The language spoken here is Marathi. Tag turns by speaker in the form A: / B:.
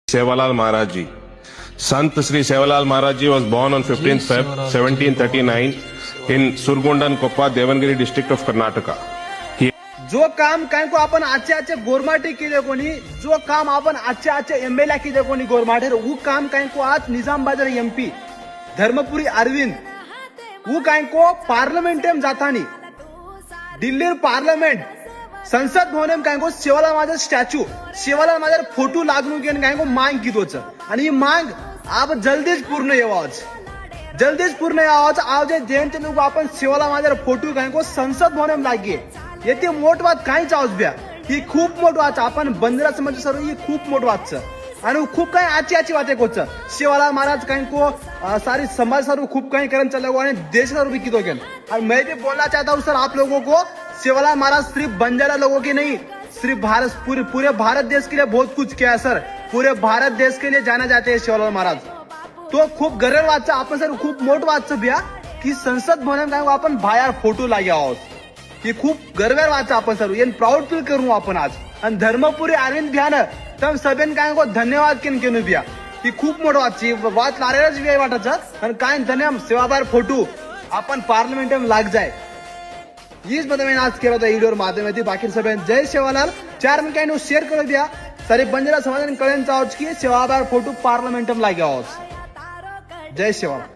A: Sevalal Maharaj ji. Sant Sri Sevalal Maharaj ji was born on 15th Feb 1739 in Surgundan Koppa, Devangiri district of Karnataka.
B: जो काम काय को आपण आजचे गोरमाटे केले कोणी जो काम आपण आजचे एमएलए केले कोणी गोरमाटे वो काम काय को आज निजाम बाजार एमपी धर्मपुरी अरविंद वो काय को पार्लमेंट में जातानी दिल्ली पार्लमेंट संसद भवन में काय को सेवालाल माझा स्टॅच्यू सेवालाल माझा फोटो लागणू घेऊन काय को मांग किदोच आणि ही मांग आप जल्दीच पूर्ण यावाच जल्दीच पूर्ण यावाच आज जयंती लोक आपण सेवालाल माझा फोटो काय को संसद भवन में लागे येते मोठ वाद काहीच आवाज ब्या ही खूप मोठ वाच आपण बंजारा समाज सर्व ही खूप मोठ वाच आणि खूप काही आची वाते कोच सेवालाल महाराज काही को सारी समाज सर्व खूप काही करन चला आणि देश सर्व भी कितो गेन और मैं भी बोलना चाहता हूं सर आप लोगों को सेवालाल महाराज सिर्फ बंजारा लोगों की नहीं सिर्फ भारत पूरे भारत देश के लिए बहुत कुछ किया है सर पूरे भारत देश के लिए जाना जाते हैं सेवालाल महाराज तो खूप गरज वाच आपण सर खूप मोठ वाच ब्या की संसद भवन काय आपण बाहेर फोटो लागे आहोत ही खूप गर्वेर वाच आपण सर्व येन प्राऊड फील करू आपण आज आणि धर्मपुरी अरविंद भ्यान तम सभेन काय को धन्यवाद केन बिया ही खूप मोठ वाची वाच लारेच बी वाटत आणि काय धन्यवाद सेवाबार फोटो आपण पार्लमेंट में लाग जाए हीच मध्ये मैं आज केला होता व्हिडिओ माध्यमातून बाकी सभेन जय सेवालाल 4 मिनिट काय शेअर करू द्या सारे बंजारा समाजाने कळेन चाहोच की सेवाबार फोटो पार्लमेंट में लागे आहोत जय सेवालाल